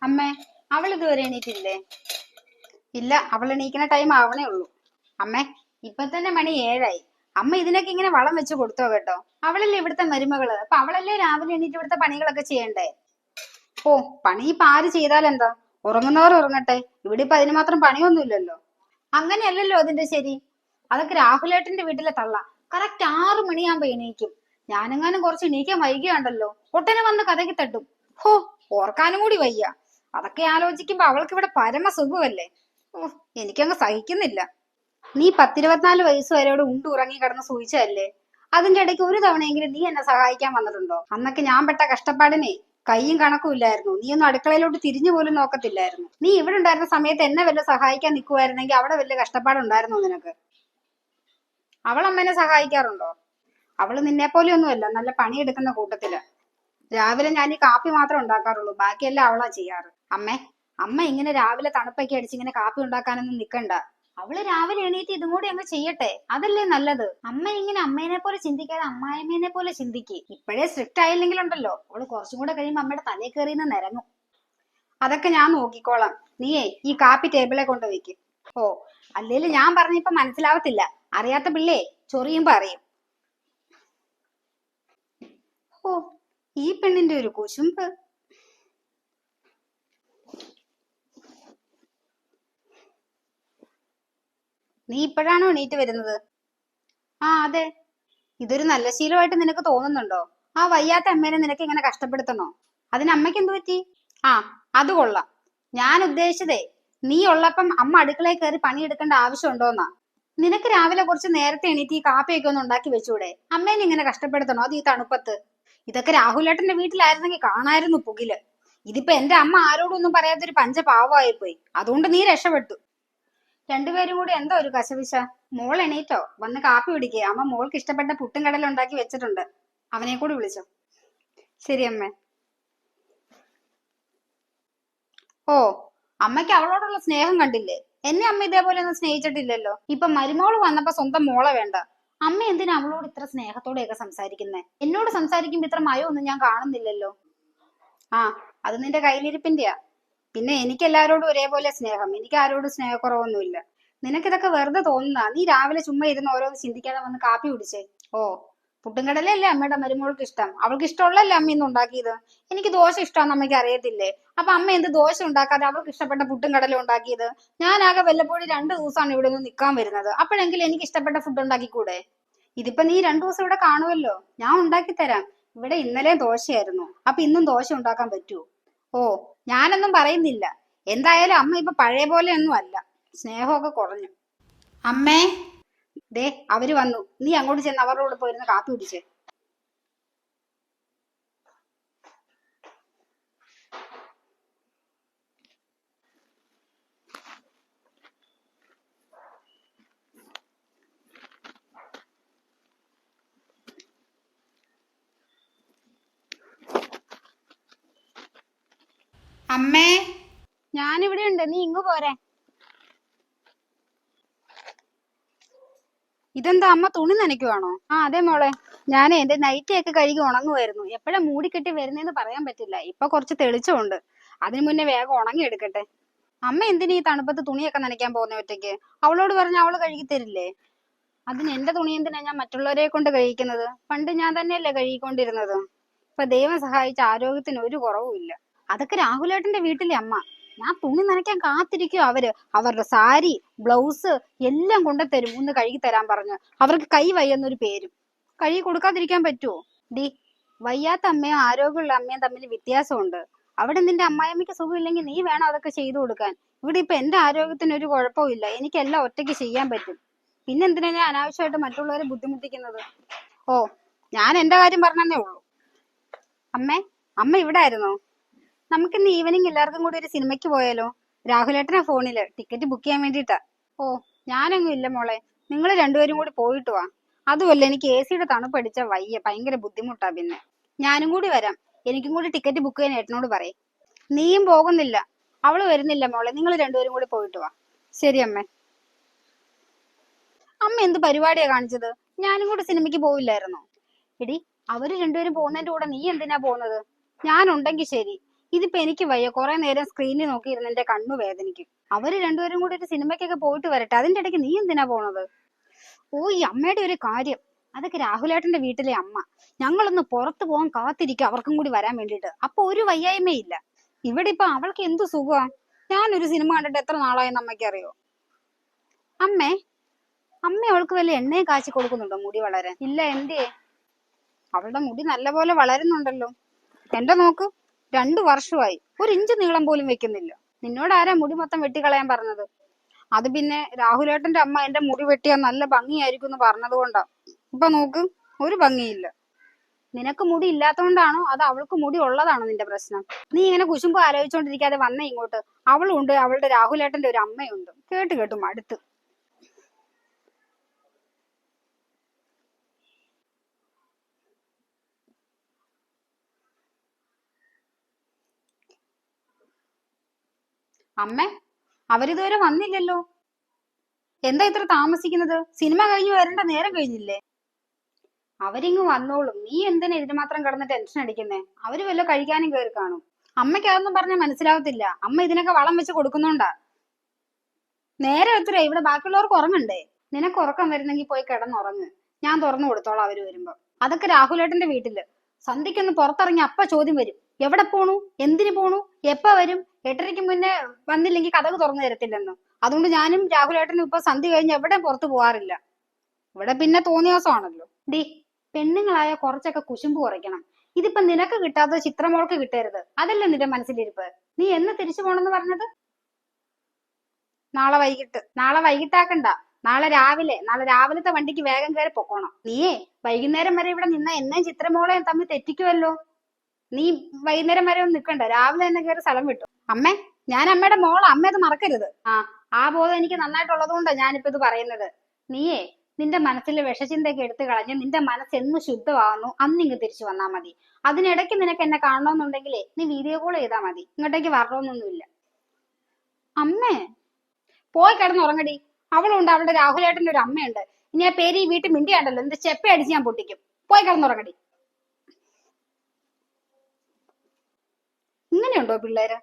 അമ്മേ, അവൾ ഇതുവരെ എണീറ്റില്ലേ? ഇല്ല, അവൾ എണീക്കുന്ന ടൈം ആവണേ ഉള്ളൂ. അമ്മേ, ഇപ്പൊ തന്നെ മണി 7 ആയി. അമ്മ ഇതിനൊക്കെ ഇങ്ങനെ വളം വെച്ച് കൊടുത്തോ കേട്ടോ. അവളല്ലേ ഇവിടുത്തെ മരുമകള്, അപ്പൊ അവളല്ലേ രാവിലെ എണീറ്റ് ഇവിടുത്തെ പണികളൊക്കെ ചെയ്യണ്ടേ? ഓ, പണി ഇപ്പൊ ആര് ചെയ്താലെന്താ? ഉറങ്ങുന്നവർ ഉറങ്ങട്ടെ. ഇവിടെ ഇപ്പൊ അതിന് മാത്രം പണിയൊന്നുമില്ലല്ലോ. അങ്ങനെയല്ലല്ലോ അതിന്റെ ശരി. അതൊക്കെ രാഹുലേട്ടന്റെ വീട്ടിലെ തള്ള. കറക്റ്റ് 6 മണിയാകുമ്പോ എണീക്കും. ഞാനെങ്ങാനും കുറച്ച് എണീക്കാൻ വൈകിയാണ്ടല്ലോ ഒട്ടനെ വന്ന് കഥകി തട്ടും. ഹോ, ഓർക്കാനും കൂടി വയ്യ. അതൊക്കെ ആലോചിക്കുമ്പോ അവൾക്ക് ഇവിടെ പരമസുഖമല്ലേ. ഓ, എനിക്കങ്ങ് സഹിക്കുന്നില്ല. നീ 10-24 വയസ്സ് വരെ ഇവിടെ ഉണ്ടു ഉറങ്ങി കിടന്ന് സൂഹിച്ചതല്ലേ? അതിന്റെ ഇടയ്ക്ക് ഒരു തവണയെങ്കിലും നീ എന്നെ സഹായിക്കാൻ വന്നിട്ടുണ്ടോ? അന്നൊക്കെ ഞാൻ പെട്ട കഷ്ടപ്പാടിനെ കയ്യും കണക്കും ഇല്ലായിരുന്നു. നീ ഒന്നും അടുക്കളയിലോട്ട് തിരിഞ്ഞു പോലും നോക്കത്തില്ലായിരുന്നു. നീ ഇവിടെ ഉണ്ടായിരുന്ന സമയത്ത് എന്നെ വല്ല സഹായിക്കാൻ നിൽക്കുമായിരുന്നെങ്കിൽ അവിടെ വലിയ കഷ്ടപ്പാടുണ്ടായിരുന്നു നിനക്ക്. അവൾ അമ്മേനെ സഹായിക്കാറുണ്ടോ? അവള് നിന്നെ പോലെ ഒന്നുമല്ല, നല്ല പണിയെടുക്കുന്ന കൂട്ടത്തില്. രാവിലെ ഞാൻ ഈ കാപ്പി മാത്രം ഉണ്ടാക്കാറുള്ളൂ, ബാക്കിയെല്ലാം അവളാ ചെയ്യാറ്. അമ്മ ഇങ്ങനെ രാവിലെ തണുപ്പൊക്കെ അടിച്ച് ഇങ്ങനെ കാപ്പി ഉണ്ടാക്കാനൊന്നും നിക്കണ്ട. അവള് രാവിലെ എണീറ്റ് ഇതും കൂടി അങ്ങ് ചെയ്യട്ടെ, അതല്ലേ നല്ലത്. അമ്മ ഇങ്ങനെ അമ്മേനെ പോലെ ചിന്തിക്കാതെ അമ്മായിമ്മേനെ പോലെ ചിന്തിക്ക്. ഇപ്പോഴേ സ്ട്രിക്റ്റ് ആയില്ലെങ്കിലുണ്ടല്ലോ അവള് കുറച്ചും കൂടെ കഴിയുമ്പോ അമ്മയുടെ തലയിൽ കയറിയെന്ന് നിരങ്ങും. അതൊക്കെ ഞാൻ നോക്കിക്കോളാം. നീയേ ഈ കാപ്പി ടേബിളെ കൊണ്ട് വെക്ക്. ഓ, അല്ലേലും ഞാൻ പറഞ്ഞിപ്പോ മനസ്സിലാവത്തില്ല. അറിയാത്ത പിള്ളേ ചൊറിയുമ്പോ അറിയും. ഓ, ഈ പെണ്ണിന്റെ ഒരു കുശുമ്പ്. നീ ഇപ്പോഴാണോ എണീറ്റ് വരുന്നത്? ആ, അതെ. ഇതൊരു നല്ല ശീലമായിട്ട് നിനക്ക് തോന്നുന്നുണ്ടോ? ആ വയ്യാത്ത അമ്മേനെ നിനക്ക് ഇങ്ങനെ കഷ്ടപ്പെടുത്തണോ? അതിന് അമ്മയ്ക്ക് എന്തു പറ്റി? ആ, അത് കൊള്ളാം. ഞാൻ ഉദ്ദേശിച്ചതേ, നീ ഉള്ളപ്പം അമ്മ അടുക്കളയിൽ കയറി പണിയെടുക്കേണ്ട ആവശ്യമുണ്ടോന്നാ. നിനക്ക് രാവിലെ കുറച്ച് നേരത്തെ എണീറ്റ് ഈ കാപ്പിയൊക്കെ ഒന്ന് ഉണ്ടാക്കി വെച്ചൂടെ? അമ്മേനെ ഇങ്ങനെ കഷ്ടപ്പെടുത്തണോ അത് ഈ തണുപ്പത്ത്? ഇതൊക്കെ രാഹുലേട്ടന്റെ വീട്ടിലായിരുന്നെങ്കിൽ കാണായിരുന്നു പുകില്. ഇതിപ്പോ എന്റെ അമ്മ ആരോടും ഒന്നും പറയാത്തൊരു പഞ്ചപാവമായി പോയി. അതുകൊണ്ട് നീ രക്ഷപ്പെട്ടു. രണ്ടുപേരും കൂടി എന്താ ഒരു കശവിശ? മോൾ എണീറ്റോ? വന്ന് കാപ്പി കുടിക്കുക. അമ്മ മോൾക്ക് ഇഷ്ടപ്പെട്ട പുട്ടും കടല ഉണ്ടാക്കി വെച്ചിട്ടുണ്ട്. അവനെ കൂടി വിളിച്ചോ. ശരി അമ്മേ. ഓ, അമ്മയ്ക്ക് അവളോടുള്ള സ്നേഹം കണ്ടില്ലേ? എന്നെ അമ്മ ഇതേപോലെ ഒന്നും സ്നേഹിച്ചിട്ടില്ലല്ലോ. ഇപ്പൊ മരുമോള് വന്നപ്പോ സ്വന്തം മോളെ വേണ്ട. അമ്മ എന്തിനാ അവളോട് ഇത്ര സ്നേഹത്തോടെയൊക്കെ സംസാരിക്കുന്നേ? എന്നോട് സംസാരിക്കുമ്പോ ഇത്ര മയമൊന്നും ഞാൻ കാണുന്നില്ലല്ലോ. ആ, അത് നിന്റെ കയ്യിലിരിപ്പിന്റെയാ. പിന്നെ എനിക്ക് എല്ലാവരോടും ഒരേപോലെ സ്നേഹം. എനിക്ക് ആരോടും സ്നേഹക്കുറവൊന്നുമില്ല. നിനക്കിതൊക്കെ വെറുതെ തോന്നുന്നതാ. നീ രാവിലെ ചുമ്മാ ഇരുന്ന് ഓരോന്ന് ചിന്തിക്കാതെ വന്ന് കാപ്പി കുടിച്ചേ. ഓ, പുട്ടുംകടലല്ലേ അമ്മയുടെ മരുമോൾക്ക് ഇഷ്ടം. അവൾക്ക് ഇഷ്ടമുള്ളല്ലേ അമ്മ ഇന്ന് ഉണ്ടാക്കിയത്. എനിക്ക് ദോശ ഇഷ്ടമാണെന്ന് അമ്മയ്ക്ക് അറിയത്തില്ലേ? അപ്പൊ അമ്മ എന്ത് ദോശ ഉണ്ടാക്കാതെ അവൾക്ക് ഇഷ്ടപ്പെട്ട പുട്ടും കടല ഉണ്ടാക്കിയത്? ഞാനാകെ വല്ലപ്പോഴും 2 ദിവസമാണ് ഇവിടെ നിന്ന് നിൽക്കാൻ വരുന്നത്. അപ്പോഴെങ്കിലും എനിക്ക് ഇഷ്ടപ്പെട്ട ഫുഡ് ഉണ്ടാക്കിക്കൂടെ? ഇതിപ്പോ നീ 2 ദിവസം ഇവിടെ കാണുമല്ലോ, ഞാൻ ഉണ്ടാക്കി തരാം. ഇവിടെ ഇന്നലെയും ദോശയായിരുന്നു, അപ്പൊ ഇന്നും ദോശ ഉണ്ടാക്കാൻ പറ്റുമോ? ഓ, ഞാനൊന്നും പറയുന്നില്ല. എന്തായാലും അമ്മ ഇപ്പൊ പഴയ പോലെ ഒന്നും അല്ല. സ്നേഹമൊക്കെ കുറഞ്ഞു. അമ്മേ, ദേ അവര് വന്നു. നീ അങ്ങോട്ട് ചെന്ന് അവരുടെ കൂടെ പോയിരുന്ന് കാപ്പി കുടിച്ചേ. അമ്മേ, ഞാനിവിടെ ഉണ്ട്, നീ ഇങ്ങ് പോരെ. ഇതെന്താ അമ്മ തുണി നനയ്ക്കുവാണോ? ആ, അതെ മോളെ. ഞാനേ എന്റെ നൈറ്റിയൊക്കെ കഴുകി ഉണങ്ങുമായിരുന്നു. എപ്പോഴാ മൂടിക്കെട്ടി വരുന്നേന്ന് പറയാൻ പറ്റില്ല. ഇപ്പൊ കുറച്ച് തെളിച്ചമുണ്ട്. അതിനു മുന്നേ വേഗം ഉണങ്ങി എടുക്കട്ടെ. അമ്മ എന്തിനാ ഈ തണുപ്പത്ത് തുണിയൊക്കെ നനയ്ക്കാൻ പോകുന്ന ഒറ്റയ്ക്ക്? അവളോട് പറഞ്ഞ അവള് കഴുകി തരില്ലേ? അതിന് എന്റെ തുണി എന്തിനാ ഞാൻ മറ്റുള്ളവരെ കൊണ്ട് കഴിക്കുന്നത്? പണ്ട് ഞാൻ തന്നെയല്ലേ കഴുകിക്കൊണ്ടിരുന്നത്. ഇപ്പൊ ദൈവം സഹായിച്ച ആരോഗ്യത്തിന് ഒരു കുറവുമില്ല. അതൊക്കെ രാഹുലേട്ടന്റെ വീട്ടിലെ അമ്മ. ഞാൻ തുണി നനയ്ക്കാൻ കാത്തിരിക്കും. അവരുടെ സാരി, ബ്ലൗസ് എല്ലാം കൊണ്ടുതരും ഒന്ന് കഴുകി തരാൻ പറഞ്ഞു. അവർക്ക് കൈ വയ്യെന്നൊരു പേരും. കഴുകി കൊടുക്കാതിരിക്കാൻ പറ്റുമോ? ഡി, വയ്യാത്ത അമ്മയും ആരോഗ്യമുള്ള അമ്മയും തമ്മിൽ വ്യത്യാസമുണ്ട്. അവിടെ നിന്റെ അമ്മായിയമ്മയ്ക്ക് സുഖമില്ലെങ്കിൽ നീ വേണം അതൊക്കെ ചെയ്തു കൊടുക്കാൻ. ഇവിടെ ഇപ്പൊ എന്റെ ആരോഗ്യത്തിന് ഒരു കുഴപ്പവും ഇല്ല. എനിക്കെല്ലാം ഒറ്റയ്ക്ക് ചെയ്യാൻ പറ്റും. പിന്നെന്തിനാ ഞാൻ അനാവശ്യമായിട്ട് മറ്റുള്ളവരെ ബുദ്ധിമുട്ടിക്കുന്നത്? ഓ, ഞാൻ എന്റെ കാര്യം പറഞ്ഞതേ ഉള്ളൂ. അമ്മേ, അമ്മ ഇവിടെ ആയിരുന്നോ? നമുക്കിന്ന് ഈവനിങ് എല്ലാവർക്കും കൂടി ഒരു സിനിമയ്ക്ക് പോയാലോ? രാഹുലേട്ടനാ ഫോണില് ടിക്കറ്റ് ബുക്ക് ചെയ്യാൻ വേണ്ടിട്ടാ. ഓ, ഞാനങ്ങും ഇല്ല മോളെ. നിങ്ങൾ രണ്ടുപേരും കൂടി പോയിട്ട് വാ. അതുമല്ല, എനിക്ക് AC-യുടെ തണുപ്പടിച്ച വയ്യ, ഭയങ്കര ബുദ്ധിമുട്ടാ. പിന്നെ ഞാനും കൂടി വരാം. എനിക്കും കൂടി ടിക്കറ്റ് ബുക്ക് ചെയ്യാൻ ഏട്ടനോട് പറയും. നീയും പോകുന്നില്ല? അവള് വരുന്നില്ല മോളെ. നിങ്ങൾ രണ്ടുപേരും കൂടി പോയിട്ട് വാ. ശരി അമ്മേ. അമ്മ എന്ത് പരിപാടിയാ കാണിച്ചത്? ഞാനും കൂടി സിനിമയ്ക്ക് പോവില്ലായിരുന്നോ? എടി, അവര് രണ്ടുപേരും പോകുന്നതിന്റെ കൂടെ നീ എന്തിനാ പോകുന്നത്? ഞാനുണ്ടെങ്കിൽ ശരി. ഇതിപ്പോ എനിക്ക് വയ്യ, കുറെ നേരം സ്ക്രീനിൽ നോക്കിയിരുന്ന് എന്റെ കണ്ണു വേദനിക്കും. അവര് രണ്ടുപേരും കൂടി ഒരു സിനിമയ്ക്കൊക്കെ പോയിട്ട് വരട്ടെ, അതിന്റെ ഇടയ്ക്ക് നീ എന്തിനാ പോണത്? ഓ, ഈ അമ്മയുടെ ഒരു കാര്യം, അതൊക്കെ രാഹുലേട്ടന്റെ വീട്ടിലെ അമ്മ. ഞങ്ങളൊന്ന് പുറത്തു പോകാൻ കാത്തിരിക്കുക അവർക്കും കൂടി വരാൻ വേണ്ടിട്ട്. അപ്പൊ ഒരു വയ്യായ്മയില്ല. ഇവിടെ ഇപ്പൊ അവൾക്ക് എന്തു സുഖമാ. ഞാനൊരു സിനിമ കണ്ടിട്ട് എത്ര നാളായെന്ന് അമ്മയ്ക്ക് അറിയോ? അമ്മേ, അമ്മ അവൾക്ക് വല്ല എണ്ണയും കാച്ചി കൊടുക്കുന്നുണ്ടോ മുടി വളരാൻ? ഇല്ല, എന്തേ? അവളുടെ മുടി നല്ലപോലെ വളരുന്നുണ്ടല്ലോ. എന്റെ നോക്ക്, 2 വർഷമായി, 1 ഇഞ്ച് നീളം പോലും വെക്കുന്നില്ല. നിന്നോട് ആരാ മുടി മൊത്തം വെട്ടിക്കളയാൻ പറഞ്ഞത്? അത് പിന്നെ രാഹുലേട്ടന്റെ അമ്മ എന്റെ മുടി വെട്ടിയാൽ നല്ല ഭംഗിയായിരിക്കും എന്ന് പറഞ്ഞത് കൊണ്ടാ. ഇപ്പൊ നോക്ക്, ഒരു ഭംഗിയില്ല. നിനക്ക് മുടി ഇല്ലാത്തോണ്ടാണോ അത് അവൾക്ക് മുടി ഉള്ളതാണോ നിന്റെ പ്രശ്നം? നീ ഇങ്ങനെ കുശുമ്പ് ആലോചിച്ചോണ്ടിരിക്കാതെ വന്നേ ഇങ്ങോട്ട്. അവളും ഉണ്ട്, അവളുടെ രാഹുലേട്ടന്റെ ഒരു അമ്മയുണ്ട്. കേട്ട് കേട്ടു മടുത്ത്. അമ്മേ, അവരിതുവരെ വന്നില്ലല്ലോ. എന്താ ഇത്ര താമസിക്കുന്നത്? സിനിമ കഴിഞ്ഞു വരേണ്ട നേരം കഴിഞ്ഞില്ലേ? അവരിങ്ങ് വന്നോളും. നീ എന്തിനാ ഇതിന് മാത്രം കിടന്ന് ടെൻഷൻ അടിക്കുന്നേ? അവര് വല്ല കഴിക്കാനും കയറി കാണും. അമ്മയ്ക്ക് അതൊന്നും പറഞ്ഞാൽ മനസ്സിലാവത്തില്ല. അമ്മ ഇതിനൊക്കെ വളം വെച്ച് കൊടുക്കുന്നോണ്ടാ. നേരെ എത്രയാ? ഇവിടെ ബാക്കിയുള്ളവർക്ക് ഉറങ്ങണ്ടേ? നിനക്ക് ഉറക്കം വരുന്നെങ്കിൽ പോയി കിടന്നുറങ്ങ്. ഞാൻ തുറന്നു കൊടുത്തോളാം അവര് വരുമ്പോ. അതൊക്കെ രാഹുലേട്ടന്റെ വീട്ടില്. സന്ധ്യക്കൊന്ന് പുറത്തിറങ്ങി അപ്പ ചോദ്യം വരും, എവിടെ പോണു, എന്തിനു പോണു, എപ്പ വരും? 8:30-ക്ക് മുന്നേ വന്നില്ലെങ്കിൽ കതക് തുറന്നു തരത്തില്ലെന്ന്. അതുകൊണ്ട് ഞാനും രാഹുലേട്ടനും ഇപ്പൊ സന്ധ്യ കഴിഞ്ഞ് എവിടെ പുറത്തു പോവാറില്ല. ഇവിടെ പിന്നെ തോന്നിയാസമാണല്ലോ. ഡി, പെണ്ണുങ്ങളായ കുറച്ചൊക്കെ കുശുമ്പ് കുറയ്ക്കണം. ഇതിപ്പോ നിനക്ക് കിട്ടാത്ത ചിത്രമോൾക്ക് കിട്ടരുത്, അതല്ലേ നിന്റെ മനസ്സിലിരിപ്പ്? നീ എന്ന് തിരിച്ചു പോണെന്ന് പറഞ്ഞത്? നാളെ വൈകിട്ട്. നാളെ വൈകിട്ടാക്കണ്ട, നാളെ രാവിലത്തെ വണ്ടിക്ക് വേഗം കയറി പൊക്കോണം. നീയേ വൈകുന്നേരം വരെ ഇവിടെ നിന്ന എന്നെയും ചിത്രമോളെയും തമ്മിൽ തെറ്റിക്കുമല്ലോ. നീ വൈകുന്നേരം വരെ ഒന്നും നിൽക്കണ്ട, രാവിലെ തന്നെ കയറി സ്ഥലം വിട്ടു. അമ്മേ, ഞാൻ അമ്മയുടെ മോളാ, അമ്മ അത് മറക്കരുത്. ആ ബോധം എനിക്ക് നന്നായിട്ടുള്ളത് കൊണ്ടാണ് ഞാനിപ്പോ ഇത് പറയുന്നത്. നീയേ നിന്റെ മനസ്സിലെ വിഷചിന്തയൊക്കെ എടുത്തു കളഞ്ഞ് നിന്റെ മനസ്സ് എന്ന് ശുദ്ധമാകുന്നു അന്ന് ഇങ്ങ് തിരിച്ചു വന്നാ മതി. അതിനിടയ്ക്ക് നിനക്ക് എന്നെ കാണണമെന്നുണ്ടെങ്കിലേ നീ വീഡിയോ കോൾ ചെയ്താൽ മതി, ഇങ്ങോട്ടേക്ക് വരണമെന്നൊന്നുമില്ല. അമ്മേ, പോയി കിടന്നുറങ്ങടി. അവളുണ്ട്, അവളുടെ രാഹുലേട്ടന്റെ ഒരു അമ്മയുണ്ട്. ഇനി ആ പേര് ഈ വീട്ടിൽ മിണ്ടിയാണ്ടല്ലോ എന്ത് ചെപ്പ അടിച്ച് ഞാൻ പൊട്ടിക്കും. പോയി കിടന്നുറങ്ങടി. ഇങ്ങനെയുണ്ടോ പിള്ളേര്?